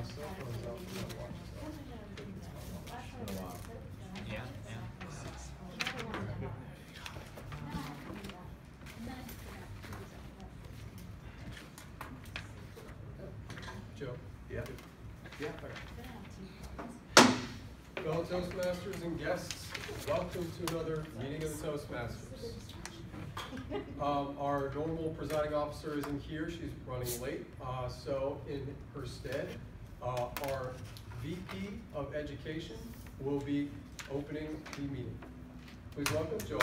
Yeah, Joe. Yeah. Yeah. Fellow Toastmasters and guests, welcome to another meeting of the Toastmasters. Our normal presiding officer isn't here, she's running late. So in her stead, our VP of Education will be opening the meeting. Please welcome Joe.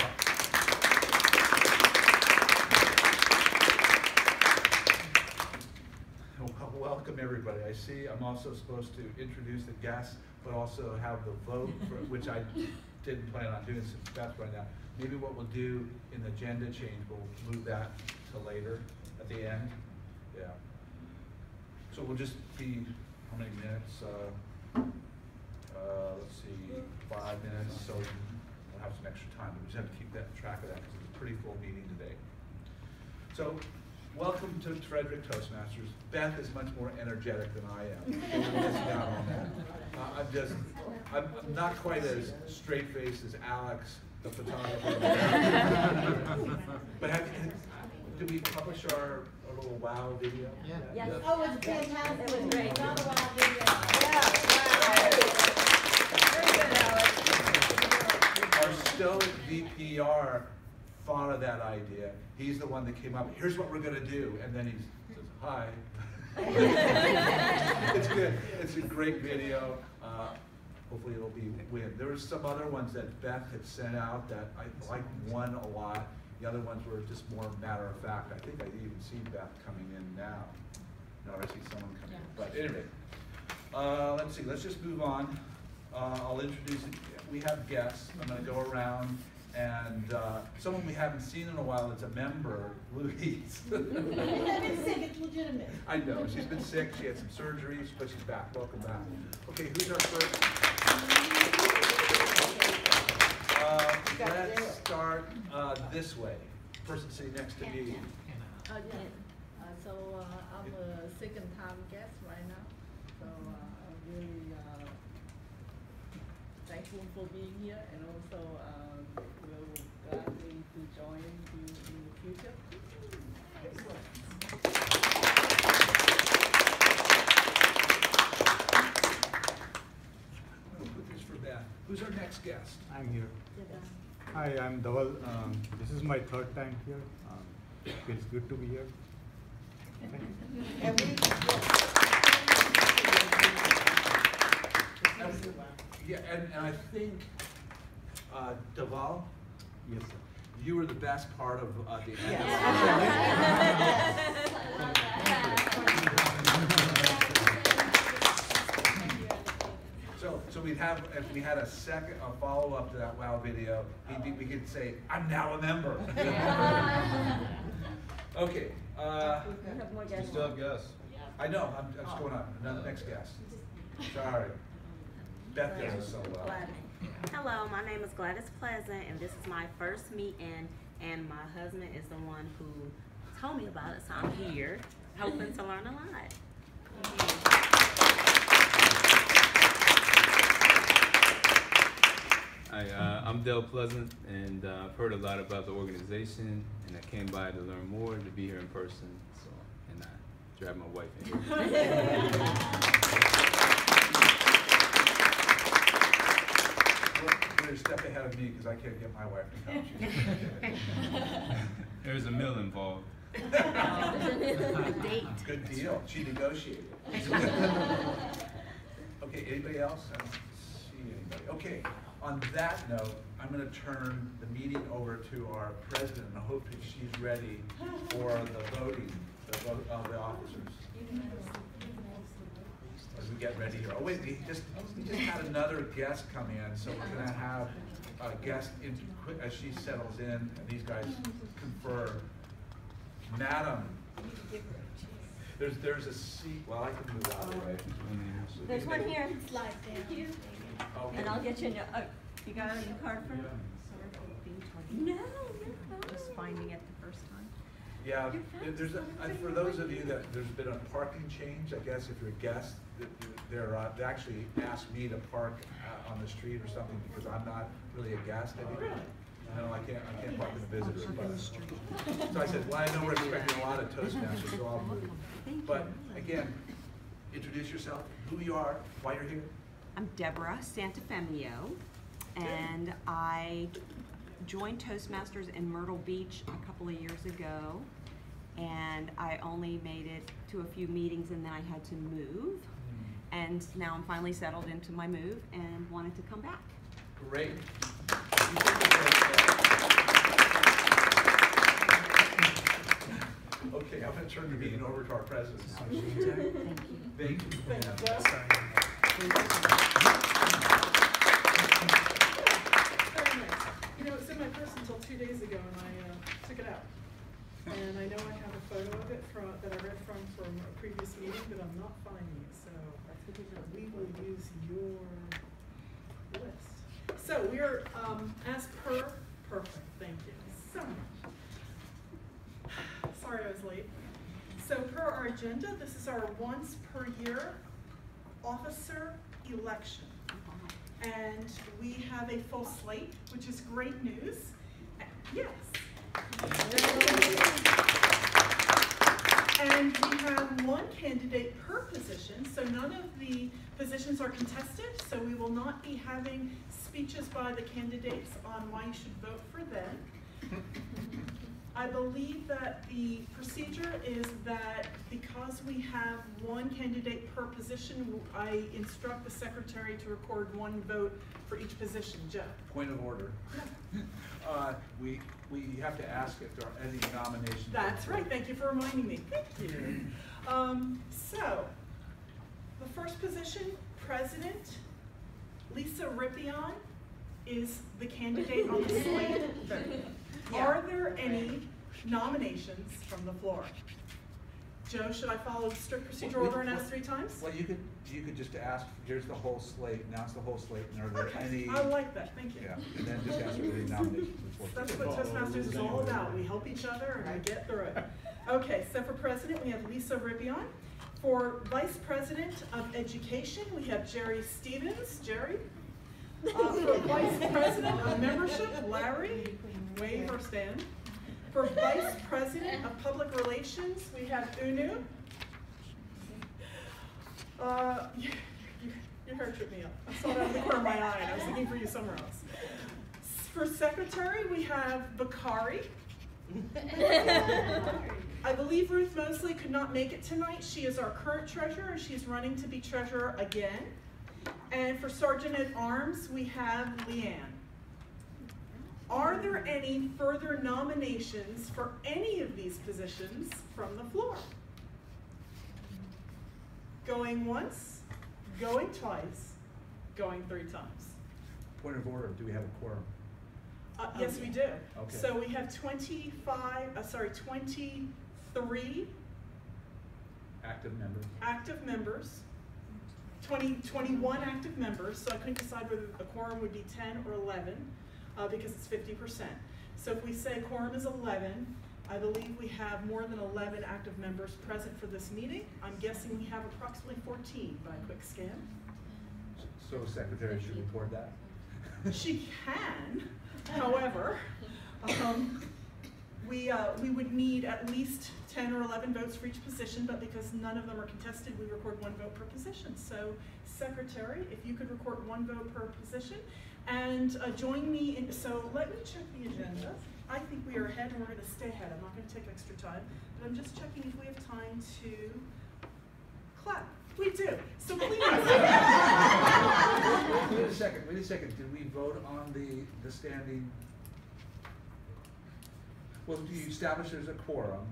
Well, welcome everybody. I see I'm also supposed to introduce the guests, but also have the vote, which I didn't plan on doing since Beth's right now. Maybe what we'll do in the agenda change, we'll move that to later at the end. Yeah. So we'll just be, how many minutes? Let's see, 5 minutes, so we'll have some extra time. We just have to keep that track of that because it's a pretty full meeting today. So, welcome to Frederick Toastmasters. Beth is much more energetic than I am. We're missing out on that. I'm not quite as straight-faced as Alex, the photographer. But did we publish our little wow video? yeah. Yes. Yep. Oh, it was fantastic. It was great. Another wow video. Our stoic VPR thought of that idea. He's the one that came up, here's what we're going to do. And then he says, hi. It's good. It's a great video. Hopefully it'll be win. There were some other ones that Beth had sent out that I liked one a lot. The other ones were just more matter of fact. I think I even see Beth coming in now. No, I see someone coming in. But anyway, let's see. Let's just move on. I'll introduce it. We have guests. I'm going to go around. And someone we haven't seen in a while that's a member, Louise. She's been sick, it's legitimate. I know, she's been sick, she had some surgeries, but she's back. Welcome back. Okay, who's our first? Let's start this way. Person sitting next to me. Again, so I'm a second-time guest right now, so I'm really thankful for being here, and also will gladly to join you in the future. Excellent. We'll put this for Beth. Who's our next guest? I'm here. Hi, I'm Dhaval. This is my third time here. Feels good to be here. Thank you. Yeah, and I think, Dhaval? Yes, sir. You were the best part of the end. So we'd have, if we had a follow-up to that wow video, we could say, I'm now a member. Okay. We still have guests. I know, I'm just going on. Another next guest. Sorry. Beth does it so well. Hello, my name is Gladys Pleasant, and this is my first meeting, and my husband is the one who told me about it, so I'm here, hoping to learn a lot. Hi, I'm Del Pleasant, and I've heard a lot about the organization, and I came by to learn more, to be here in person, so, and I dragged my wife in here. You're a step ahead of me because I can't get my wife to come. There's a meal involved. Date. Good deal. She negotiated. Okay, anybody else? I don't see anybody. Okay, on that note, I'm going to turn the meeting over to our president, and I hope that she's ready for the voting, the vote of the officers. As we get ready here. Oh wait, we just had another guest come in, so we're going to have a guest in as she settles in, and these guys confer. Madam, there's a seat. Well, I can move out of the way. There's one here. Slide down. Thank you. Okay. And I'll get you a you got your card for me? No, just finding it the first time. Yeah, there's, for those of you that, there's been a parking change, I guess, if you're a guest, they actually asked me to park on the street or something because I'm not really a guest anymore. No, I can't park in the visitors, but, so I said, well, I know we're expecting a lot of Toastmasters, so I'll move. But again, introduce yourself, who you are, why you're here. I'm Deborah Santafemio, and I joined Toastmasters in Myrtle Beach a couple of years ago, and I only made it to a few meetings and then I had to move. And now I'm finally settled into my move and wanted to come back. Great. Okay, I'm going to turn the meeting over to our president. Thank you. Thank you. Thank you, Jeff. Very nice. You know, it was in my purse until 2 days ago, and I took it out. And I know I have a photo of it that I read from a previous meeting, but I'm not finding it. So we will use your list. So we are, as per, perfect. Thank you so much. Sorry I was late. So per our agenda, this is our once per year officer election. And we have a full slate, which is great news. Yes. And we have one candidate per position, so none of the positions are contested, so we will not be having speeches by the candidates on why you should vote for them. I believe that the procedure is that because we have one candidate per position, I instruct the secretary to record one vote for each position. Jeff? Point of order. We have to ask if there are any nominations. That's right. Thank you for reminding me. Thank you. So, the first position, President, Lisa Rippion is the candidate on the slate. Are there any nominations from the floor? Joe, should I follow strict procedure order and ask 3 times? Well, you could just ask, here's the whole slate, announce the whole slate, and are there any? I like that, thank you. Yeah, and then just ask for any nominations. That's what Toastmasters is all about. We help each other and I get through it. Okay, so for president, we have Lisa Rippion. For vice president of education, we have Jerry Stevens. Jerry? For vice president of membership, Larry. Wave or stand. For vice president of public relations, we have Unu. Your hair tripped me up. I saw that in the corner of my eye and I was looking for you somewhere else. For secretary, we have Bakari. I believe Ruth Mosley could not make it tonight. She is our current treasurer and she's running to be treasurer again. And for sergeant at arms, we have Leanne. Are there any further nominations for any of these positions from the floor? Going once, going twice, going 3 times. Point of order, do we have a quorum? Yes, we do. Okay. So we have 23 Active members. active members, 21 active members, so I couldn't decide whether a quorum would be 10 or 11 because it's 50%. So if we say quorum is 11, I believe we have more than 11 active members present for this meeting. I'm guessing we have approximately 14 by a quick scan. So secretary should report that? She can, however, we would need at least 10 or 11 votes for each position, but because none of them are contested, we record 1 vote per position. So, secretary, if you could record 1 vote per position, and join me in, so let me check the agenda. I think we are ahead and we're going to stay ahead. I'm not going to take extra time, but I'm just checking if we have time to clap. We do. So please. Wait a second. Did we vote on the standing? Well, do you establish there's a quorum?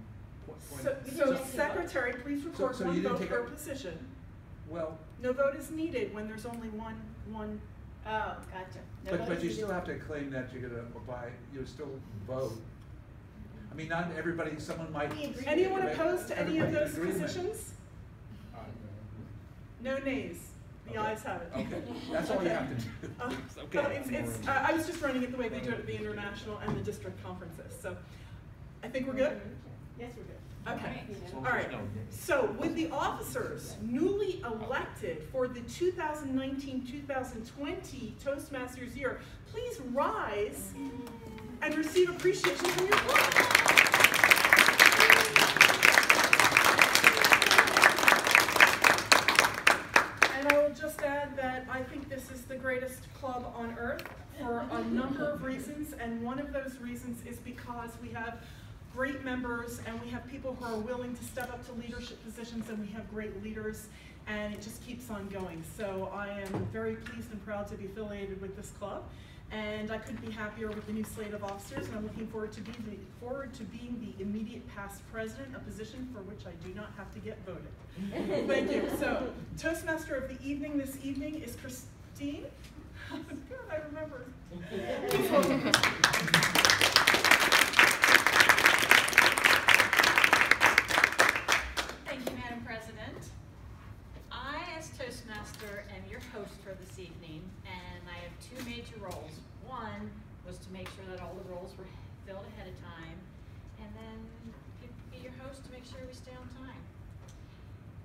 So secretary, please record so 1 you didn't vote take per a- position. Well, No vote is needed when there's only one. Oh, gotcha. No but votes you needed. still have to claim that you're gonna apply, you still vote. I mean, not everybody, someone might. We agree. Anyone opposed to any of Everybody's those agreement. positions? No nays. The Okay. ayes have it. Okay, that's all you have to do. I was just running it the way they do it at the international and the district conferences. So I think we're good. Yes, we're good. Okay, all right. So with the officers newly elected for the 2019-2020 Toastmasters year, please rise and receive appreciation from your club. And I will just add that I think this is the greatest club on earth for a number of reasons, and one of those reasons is because we have great members and we have people who are willing to step up to leadership positions, and we have great leaders, and it just keeps on going. So I am very pleased and proud to be affiliated with this club, and I couldn't be happier with the new slate of officers, and I'm looking forward to being the immediate past president, a position for which I do not have to get voted. Thank you. So Toastmaster of the evening this evening is Christine. Good, I remember. Please welcome. Toastmaster and your host for this evening, and I have two major roles. One was to make sure that all the roles were filled ahead of time, and then be your host to make sure we stay on time.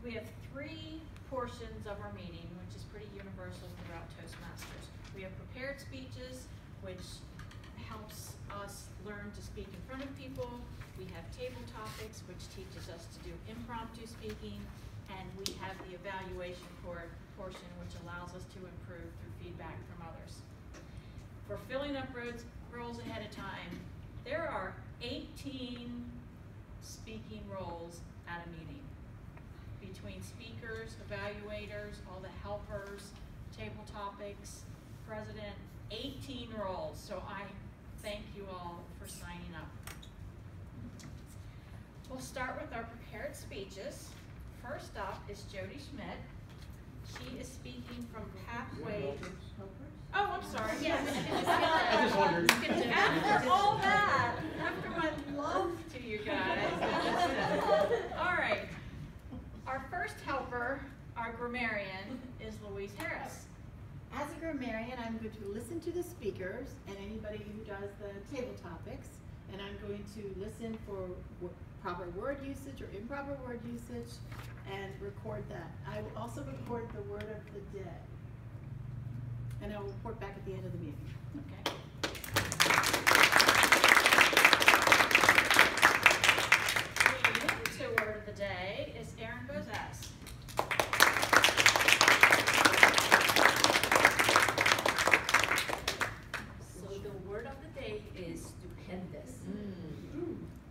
We have three portions of our meeting, which is pretty universal throughout Toastmasters. We have prepared speeches, which helps us learn to speak in front of people. We have table topics, which teaches us to do impromptu speaking. And we have the evaluation portion, which allows us to improve through feedback from others. For filling up roles ahead of time, there are 18 speaking roles at a meeting. Between speakers, evaluators, all the helpers, table topics, president, 18 roles. So I thank you all for signing up. We'll start with our prepared speeches. First up is Jody Schmidt. She is speaking from Pathway. Oh, I'm sorry. Yes. I just wondered. After all that, after my love to you guys. All right. Our first helper, our grammarian, is Louise Harris. As a grammarian, I'm going to listen to the speakers and anybody who does the table topics, and I'm going to listen for proper word usage or improper word usage and record that. I will also record the word of the day, and I will report back at the end of the meeting. Okay. The word of the day is Erin Bozas. So the word of the day is stupendous.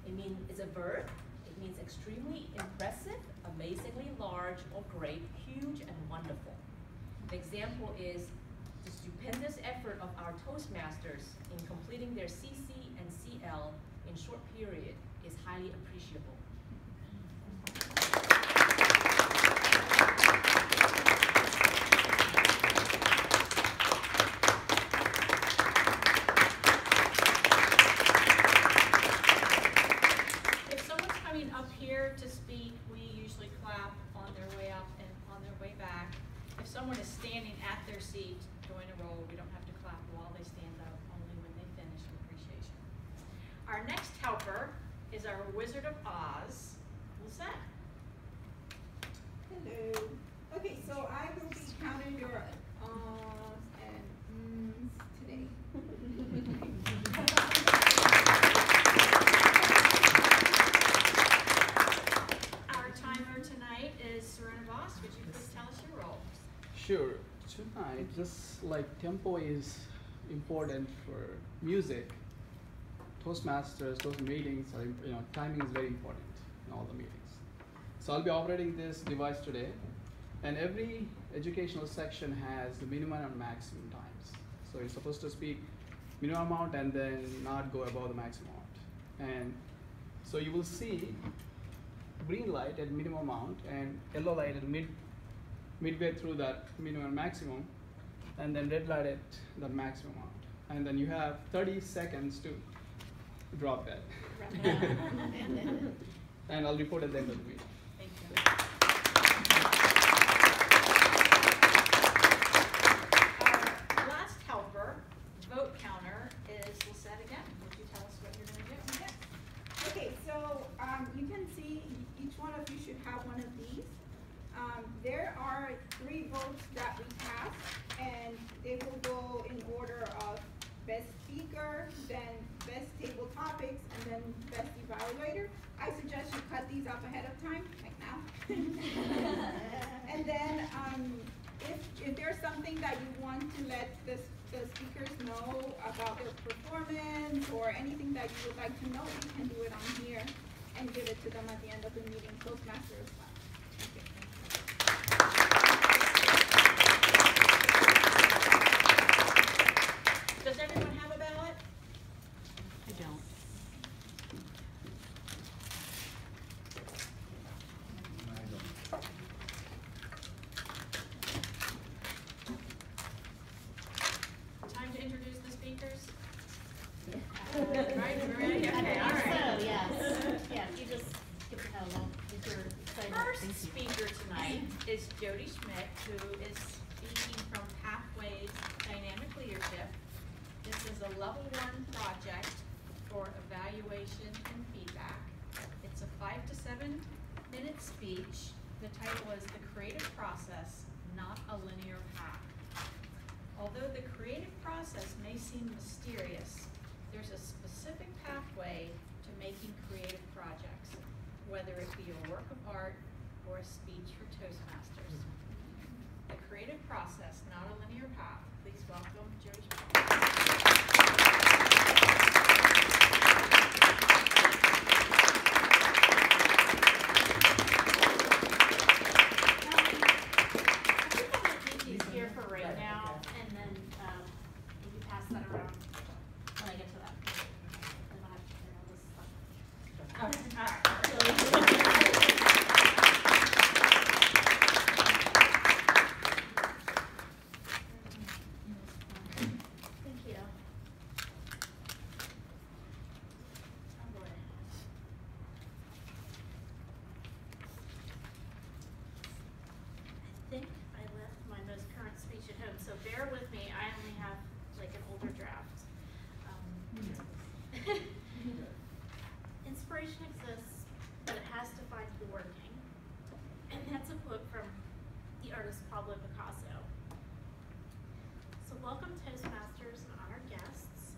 It means it's a verb. It means extremely impressive, amazingly large or great, huge and wonderful. The example is the stupendous effort of our Toastmasters in completing their CC and CL in short period is highly appreciable. If someone's coming up here to speak, we usually clap on their way up and on their way back. If someone is standing at their seat going to roll, we don't have to clap while they stand up, only when they finish in appreciation. Our next helper is our Wizard of Oz, Lisette. Hello. Okay, so I will be counting your and today. Our timer tonight is Serena Voss. Would you please tell us your role? Sure. Tonight, just like tempo is important for music, Toastmasters, Toast meetings, are, timing is very important in all the meetings. So I'll be operating this device today, and every educational section has the minimum and maximum times. So you're supposed to speak minimum amount and then not go above the maximum amount. And so you will see green light at minimum amount and yellow light at midway through that minimum and maximum, and then red light at the maximum amount. And then you have 30 seconds to drop that. And I'll report at the end of the meeting. Thank you. Our last helper, vote counter, is Lisette again. Would you tell us what you're going to do? Okay, so anything that you want to let the speakers know about their performance, or anything that you would like to know, you can do it on here and give it to them at the end of the meeting, Toastmasters class. Okay. Does everyone have a ballot? I don't. Time to introduce the speakers? Right, we're ready? Okay, all right. So, yes. Yeah, you just give it how long, if you're excited. First speaker tonight is Jody Schmidt, who is speaking from Pathways Dynamic Leadership. This is a level 1 project for evaluation and feedback. It's a 5 to 7 minute speech. The title is The Creative Process, Not a Linear Path. Although the creative process may seem mysterious, there's a specific pathway to making creative projects, whether it be a work of art or a speech for Toastmasters. The creative process, not a linear path. Please welcome Jody Schmidt. Here for right now, and then you can pass that around when I get to that. Then I'll have to figure all this stuff. All right. Thank you. Oh boy. I think I left my most current speech at home, so bear with me. I only have like an older draft. Inspiration exists, but it has to find the working. And that's a quote from the artist Pablo Picasso. So welcome Toastmasters and honored guests.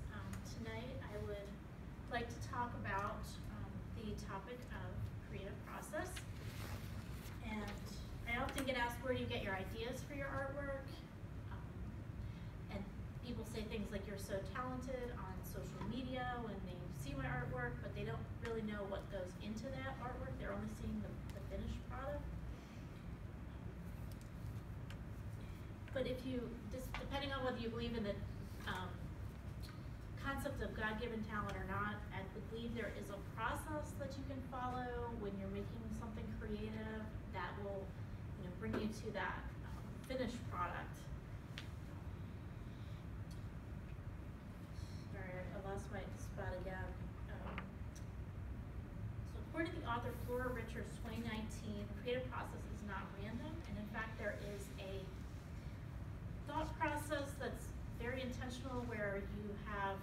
Tonight I would like to talk about the topic of creative process. And I often get asked, where do you get your ideas for your artwork? And people say things like, you're so talented on social media when they see my artwork, but they don't really know what goes into that artwork. They're only seeing the finished product. But if you, just depending on whether you believe in the concept of God-given talent or not, I believe there is a process that you can follow when you're making something creative that will, bring you to that finished product. Sorry, I lost my spot again. So according to the author Flora Richards' 2019, the creative process is not random, and in fact there is a thought process that's very intentional where you have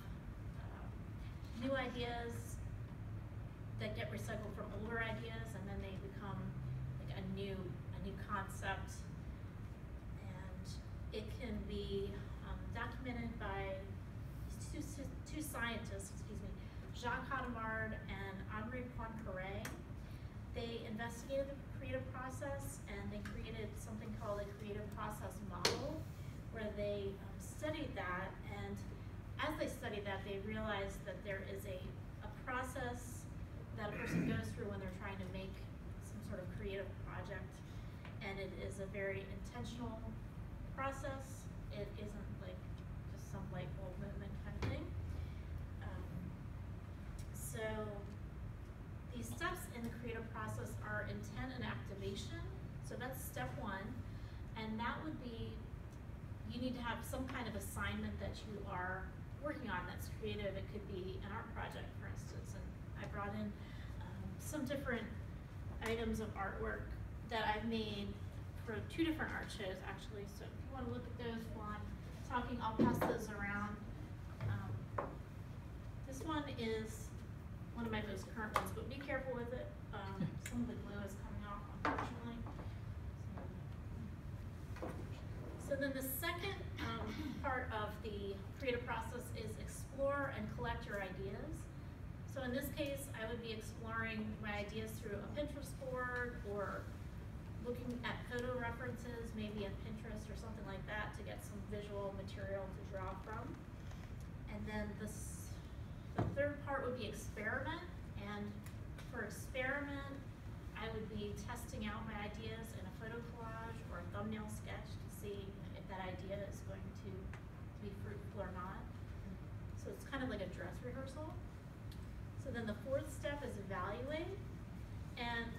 new ideas that get recycled from older ideas, and then they become like a new concept, and it can be documented by two scientists, Jacques Hadamard and Henri Poincaré. They investigated the creative process, and they created something called a creative process model, where they studied that, and as they studied that, they realized that there is a process that a person goes through when they're trying to make some sort of creative project, and it is a very intentional process. It isn't like just some light bulb moment kind of thing. So these steps in the creative process are intent and activation. So that's step 1, and that would be, you need to have some kind of assignment that you are working on that's creative. It could be an art project, for instance, and I brought in some different items of artwork that I've made for 2 different art shows, actually. So if you want to look at those while I'm talking, I'll pass those around. This one is one of my most current ones, but be careful with it. Some of the glue is coming off, unfortunately. So then the second part of the creative process is explore and collect your ideas. So in this case, I would be exploring my ideas through a Pinterest board or looking at photo references, maybe on Pinterest or something like that, to get some visual material to draw from. And then the third part would be experiment. And for experiment, I would be testing out my ideas in a photo collage or a thumbnail sketch to see if that idea is going to be fruitful or not. So it's kind of like a dress rehearsal. So then the fourth step is evaluate. And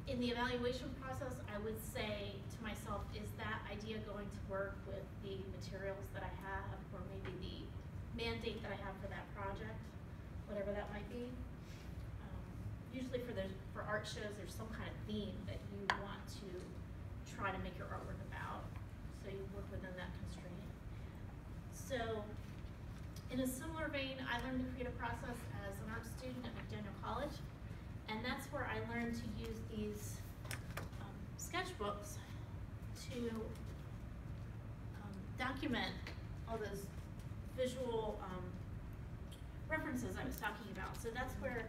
in the evaluation process, I would say to myself, is that idea going to work with the materials that I have, or maybe the mandate that I have for that project, whatever that might be. Usually for art shows, there's some kind of theme that you want to try to make your artwork about, so you work within that constraint. So in a similar vein, I learned the creative process as an art student at McDaniel College. And that's where I learned to use these sketchbooks to document all those visual references I was talking about. So that's where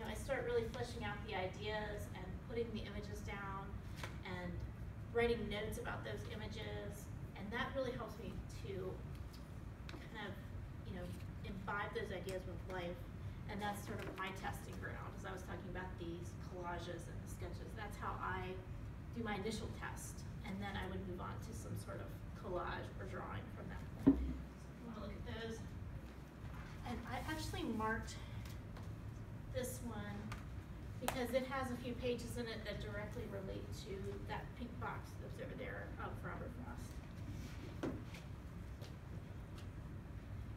I start really fleshing out the ideas and putting the images down and writing notes about those images. And that really helps me to kind of imbibe those ideas with life. And that's sort of my testing ground, as I was talking about these collages and the sketches. That's how I do my initial test, and then I would move on to some sort of collage or drawing from that point. So if you want to look at those. And I actually marked this one because it has a few pages in it that directly relate to that pink box that's over there of Robert Frost.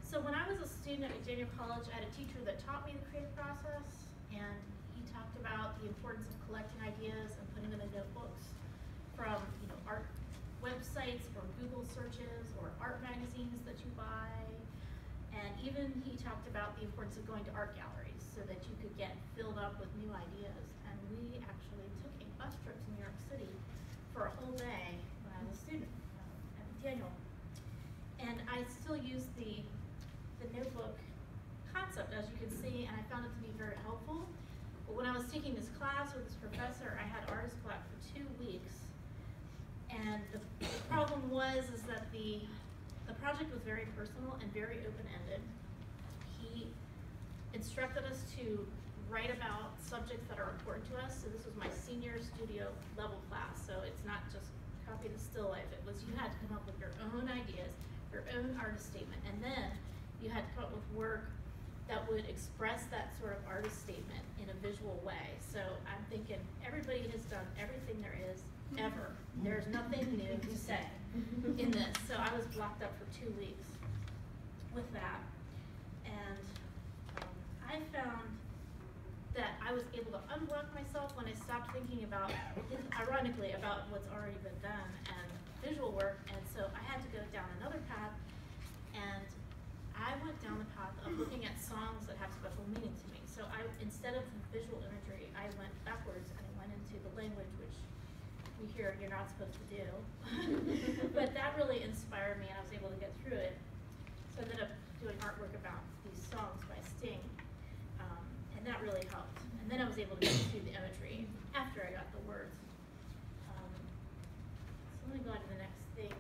So when I was a student at McDaniel College, I had a teacher that taught me the creative process, and he talked about the importance of collecting ideas and putting them in notebooks from art websites or Google searches or art magazines that you buy. And even he talked about the importance of going to art galleries so that you could get filled up with new ideas. And we actually took a bus trip to New York City for a whole day when I was a student at McDaniel. And I still use the notebook concept, as you can see, and I found it to be very helpful. But when I was taking this class with this professor, I had artist block for 2 weeks. And the problem was that the project was very personal and very open-ended. He instructed us to write about subjects that are important to us. So this was my senior studio level class. So it's not just copy the still life. It was you had to come up with your own ideas, your own artist statement, and then you had to come up with work that would express that sort of artist statement in a visual way. So I'm thinking everybody has done everything there is ever. There's nothing new to say in this. So I was blocked up for 2 weeks with that. And I found that I was able to unblock myself when I stopped thinking about, ironically, about what's already been done and visual work. And so I had to go down another path, and I went down the path of looking at songs that have special meaning to me. So instead of visual imagery, I went backwards and I went into the language, which we hear you're not supposed to do. But that really inspired me, and I was able to get through it. So I ended up doing artwork about these songs by Sting, and that really helped. And then I was able to get through the imagery after I got the words. So let me go on to the next thing.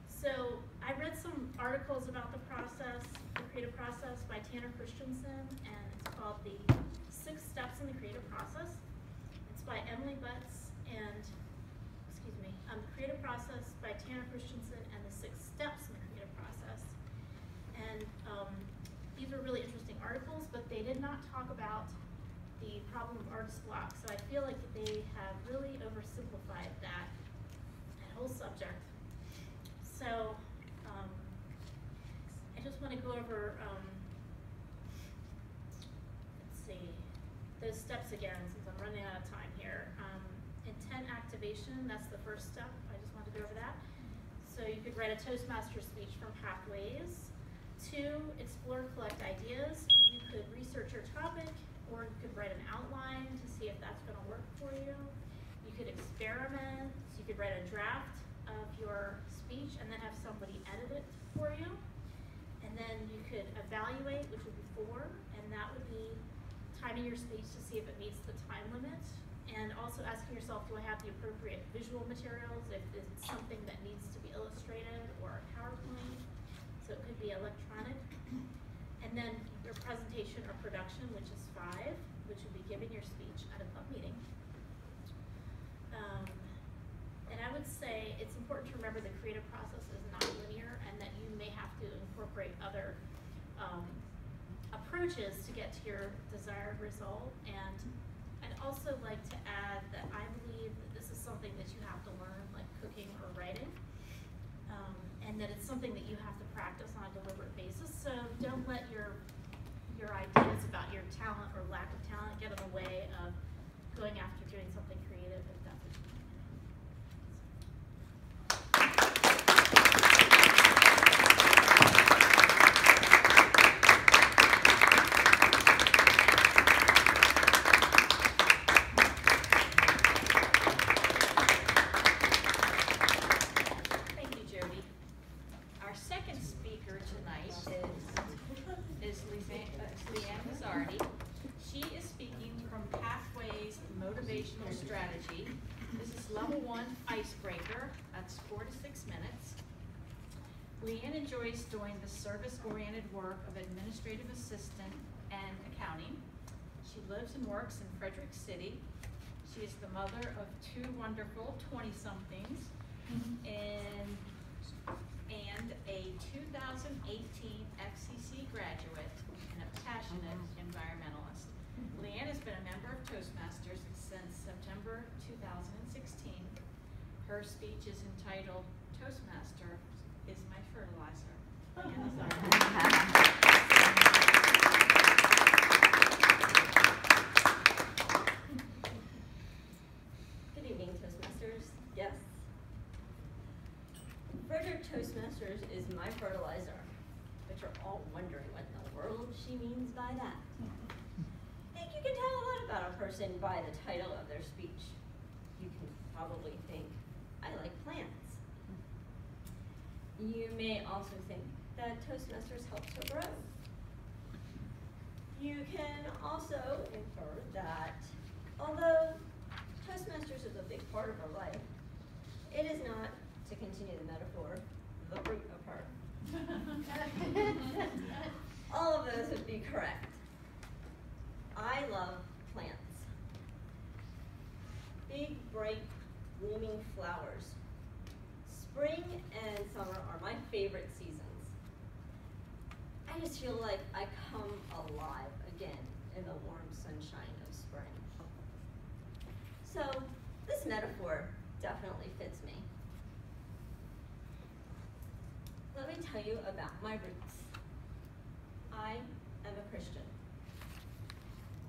So I read some articles about the process, the creative process by Tanner Christensen, and it's called The 6 Steps in the Creative Process. It's by Emily Butts and, the Creative Process by Tanner Christensen and the 6 Steps in the Creative Process. And these are really interesting articles, but they did not talk about the problem of artist block. So I feel like they have really oversimplified that whole subject. So I just want to go over, let's see, those steps again, since I'm running out of time here. Intent activation, that's the first step. I just wanted to go over that. So you could write a Toastmasters speech from Pathways. 2, explore, collect ideas. You could research your topic, or you could write an outline to see if that's going to work for you. You could experiment. So you could write a draft of your speech and then have somebody edit it for you. And then you could evaluate, which would be 4, and that would be timing your speech to see if it meets the time limit And also asking yourself, do I have the appropriate visual materials if it's something that needs to be illustrated or a PowerPoint? So it could be electronic. And then your presentation or production, which is 5, which would be giving your speech at a club meeting. And I would say it's important to remember the creative process is not linear and that you may have to incorporate other approaches to get to your desired result. And I'd also like to add that I believe that this is something that you have to learn, like cooking or writing, and that it's something that you have to practice on a deliberate basis. So don't let your ideas about your talent or lack of talent get in the way of going after doing something creative if that's what you want. Thank you, Jody. Our second speaker tonight is Leanne Mazzardi. She is speaking from Pathways Motivational Strategy. This is level 1 icebreaker. That's 4 to 6 minutes. Leanne enjoys doing the service-oriented work of administrative assistant and accounting. She lives and works in Frederick City. She is the mother of 2 wonderful 20-somethings and a 2018 FCC graduate and a passionate environmentalist. Leanne has been a member of Toastmasters since September 2016. Her speech is entitled, "Toastmaster is my fertilizer." Leanne Mazzardi. Good evening, Toastmasters. Yes. Frederick Toastmasters is my fertilizer, but you're all wondering what in the world she means by that. I think you can tell a lot about a person by the title of their speech. You can probably think, I like plants. You may also think that Toastmasters helps her grow. You can also infer that although Toastmasters is a big part of her life, it is not, to continue the metaphor, the root of her. All of those would be correct. I love plants. Big, bright, blooming flowers. Spring and summer are my favorite seasons. I just feel like I come alive again in the warm sunshine of spring. So this metaphor definitely fits me. Let me tell you about my roots. I am a Christian.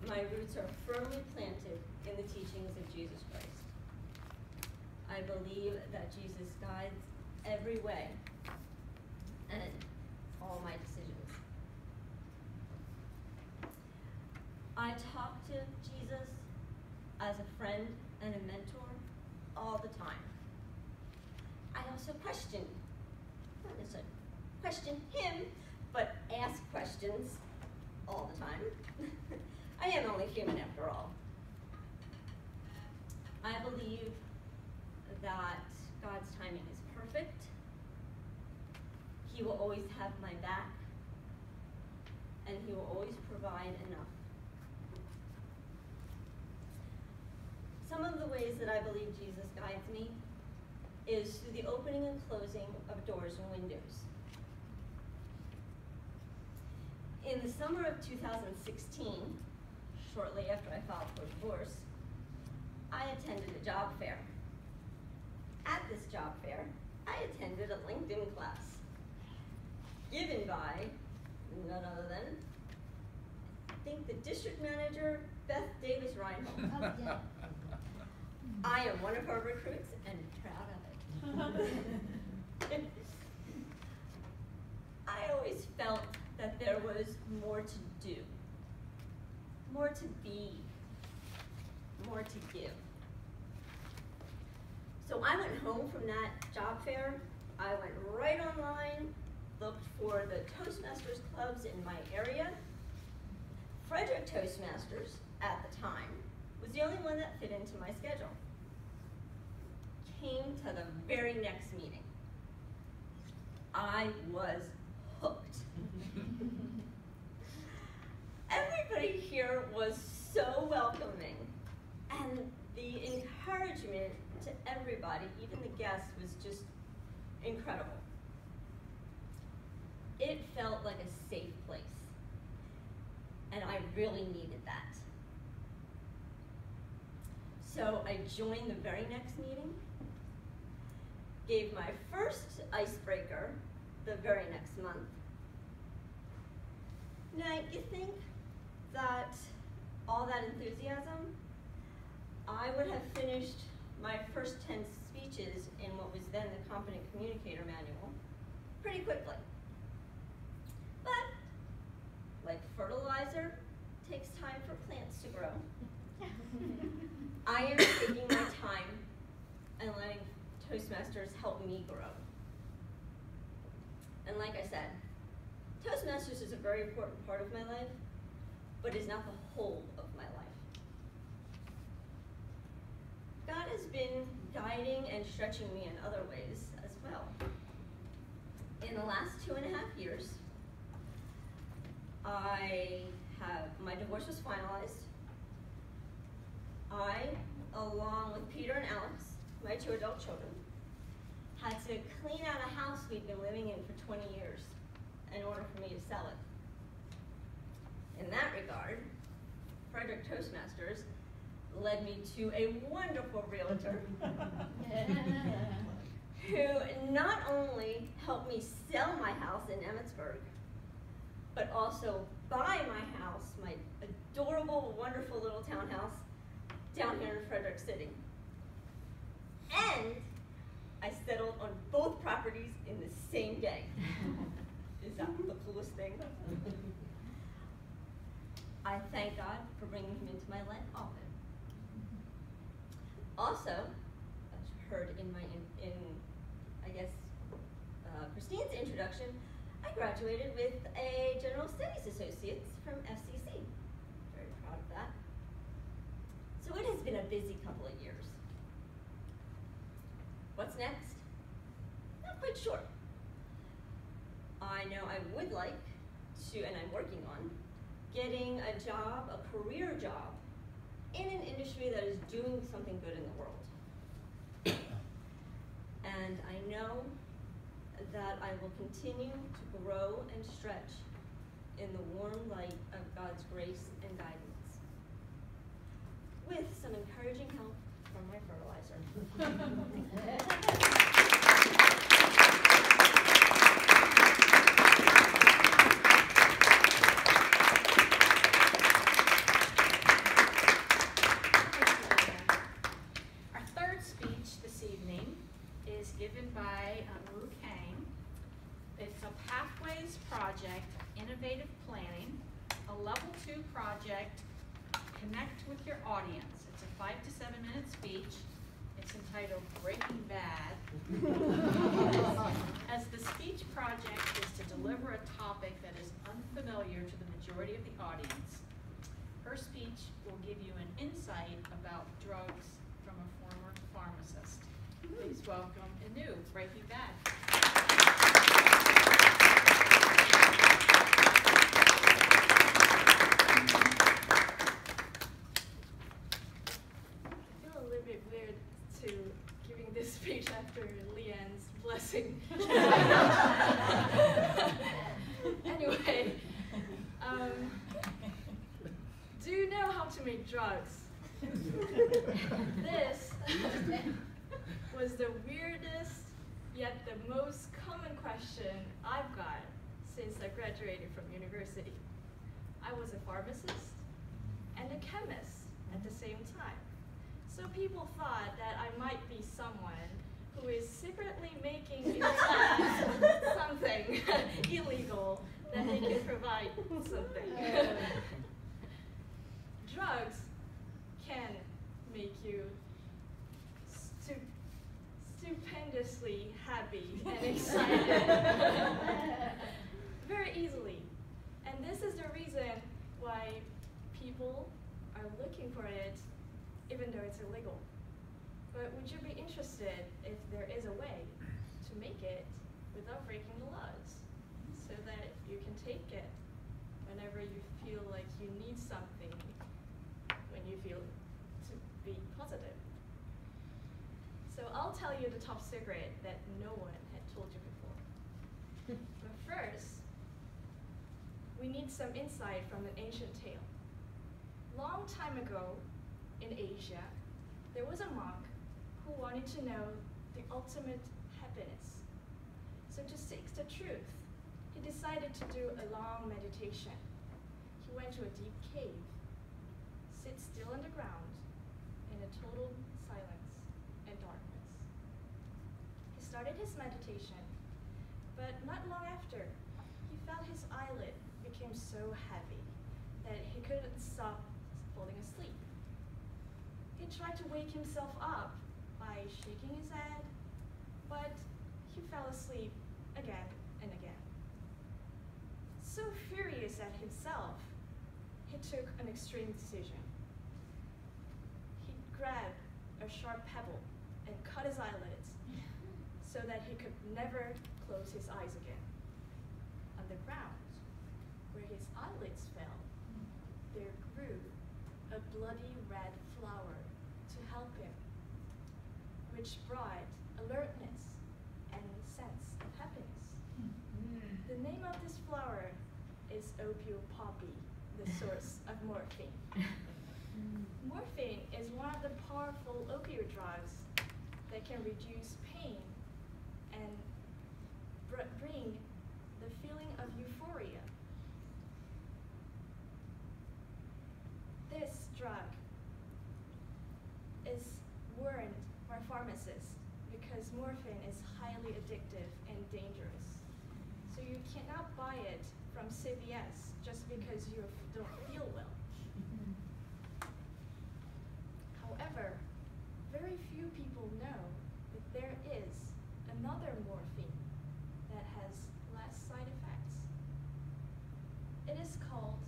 My roots are firmly planted in the teachings of Jesus Christ. I believe that Jesus guides every way and all my decisions. I talk to Jesus as a friend and a mentor all the time. I also not necessarily question him, but ask questions all the time. I am only human after all. I believe that God's timing is perfect. He will always have my back, and he will always provide enough. Some of the ways that I believe Jesus guides me is through the opening and closing of doors and windows. In the summer of 2016, shortly after I filed for divorce, I attended a job fair. At this job fair, I attended a LinkedIn class given by none other than, I think, the district manager, Beth Davis Reinhold. Oh, yeah. I am one of her recruits and proud of it. I always felt that there was more to do, more to be, more to give. So I went home from that job fair. I went right online, looked for the Toastmasters clubs in my area. Frederick Toastmasters, at the time, was the only one that fit into my schedule. Came to the very next meeting. I was hooked. Everybody here was so welcoming, and the encouragement to everybody, even the guests, was just incredible. It felt like a safe place, and I really needed that. So I joined the very next meeting, gave my first icebreaker the very next month. Now, you think that all that enthusiasm, I would have finished my first 10 speeches in what was then the Competent Communicator Manual pretty quickly. But, like fertilizer takes time for plants to grow, I am taking my time and letting Toastmasters help me grow. And like I said, Toastmasters is a very important part of my life, but is not the whole of my life. God has been guiding and stretching me in other ways as well. In the last 2.5 years, my divorce was finalized. I, along with Peter and Alex, my 2 adult children, had to clean out a house we'd been living in for 20 years in order for me to sell it. In that regard, Frederick Toastmasters led me to a wonderful realtor who not only helped me sell my house in Emmitsburg, but also buy my house, my adorable, wonderful little townhouse down here in Frederick City. And I settled on both properties in the same day. Is that the coolest thing? I thank God for bringing him into my life often. Also, as you heard in Christine's introduction, I graduated with a General Studies Associates from FCC. Very proud of that. So it has been a busy couple of years. What's next? Not quite sure. I know I would like to, and I'm working on, getting a job, a career job, in an industry that is doing something good in the world. And I know that I will continue to grow and stretch in the warm light of God's grace and guidance, with some encouraging help from my fertilizer. Given by Wu Kang. It's a Pathways project, innovative planning, a level 2 project, connect with your audience. It's a 5 to 7 minute speech. It's entitled Breaking Bad. As the speech project is to deliver a topic that is unfamiliar to the majority of the audience. Her speech will give you an insight about drugs from a former pharmacist. Please welcome Anu, Breaking Bad. I feel a little bit weird to giving this speech after Leanne's blessing. Anyway, do you know how to make drugs? This was the weirdest, yet the most common question I've got since I graduated from university. I was a pharmacist and a chemist at the same time. So people thought that I might be someone who is secretly making in lab something illegal that they can provide something. Drugs can make you stupendously happy and excited very easily. And this is the reason why people are looking for it even though it's illegal. But would you be interested if there is a way to make it without breaking the laws, so that you can take it whenever you feel like you need something, when you feel to be positive? So I'll tell you the top secret that no one had told you before. But first, we need some insight from an ancient tale. Long time ago, in Asia, there was a monk who wanted to know the ultimate happiness. So to seek the truth, he decided to do a long meditation. He went to a deep cave, sit still on the ground, in a total silence and darkness. He started his meditation, but not long after, he felt his eyelid became so heavy that he couldn't stop falling asleep. He tried to wake himself up by shaking his head, but he fell asleep again and again. So furious at himself, he took an extreme decision. He grabbed a sharp pebble and cut his eyelids so that he could never close his eyes again. On the ground, where his eyelids fell, there grew a bloody red flower to help him, which brought alertness and sense of happiness. The name of this flower is opio poppy, the source of morphine. Morphine is one of the powerful opioid drugs that can reduce pain and bring the feeling of euphoria. This drug is warned by pharmacists because morphine is highly addictive and dangerous. So you cannot buy it from CVS just because you don't feel well. However, very few people know that there is another morphine that has less side effects. It is called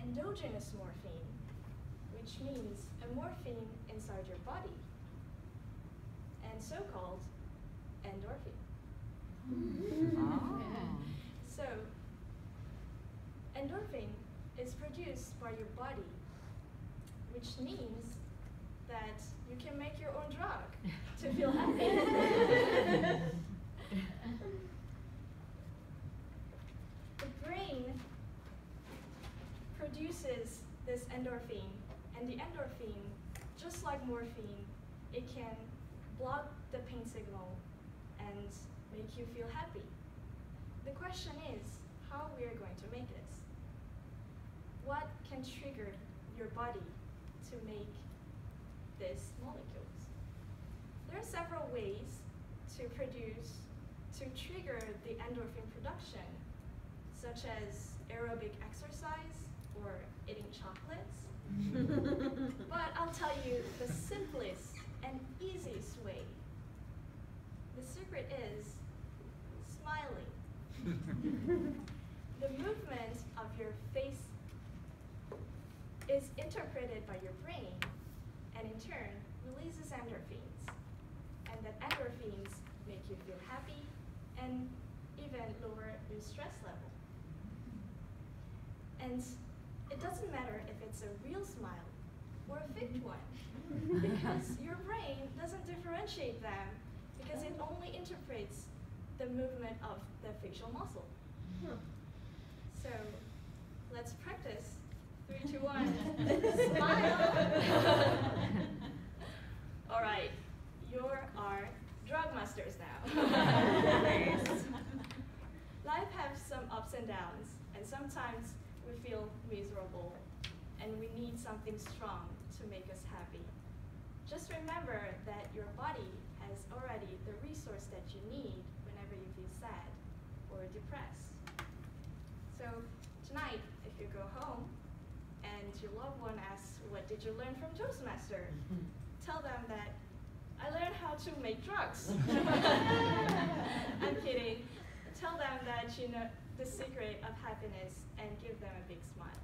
endogenous morphine, which means a morphine inside your body, and so-called endorphin. So, endorphin is produced by your body, which means that you can make your own drug to feel happy. The brain produces this endorphin, and the endorphin, just like morphine, it can block the pain signal and make you feel happy. The question is how we are going to make this. What can trigger your body to make these molecules? There are several ways to trigger the endorphin production, such as aerobic exercise or eating chocolates. But I'll tell you the simplest and easiest way. The secret is smiling. The movement of your face is interpreted by your brain, and in turn releases endorphins. And that endorphins make you feel happy and even lower your stress level. And it doesn't matter if it's a real smile or a faked one, because your brain doesn't differentiate them, because it only interprets the movement of the facial muscle. So let's practice. 3, 2, 1. Smile. All right, you're our drug masters now. Life has some ups and downs, and sometimes we feel miserable, and we need something strong to make us happy. Just remember that your body has already the resource that you need whenever you feel sad or depressed. So tonight, if you go home and your loved one asks, what did you learn from Toastmaster? Tell them that I learned how to make drugs. I'm kidding. Tell them that you know the secret of happiness and give them a big smile.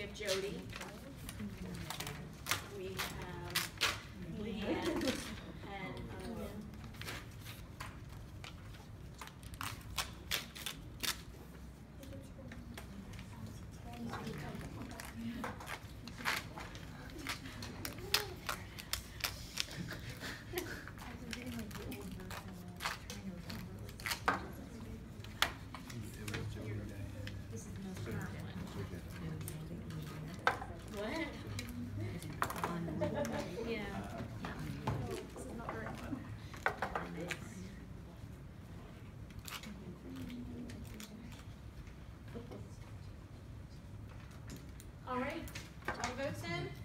have Jody. We have Leanne and what? Yeah. All right, all votes in?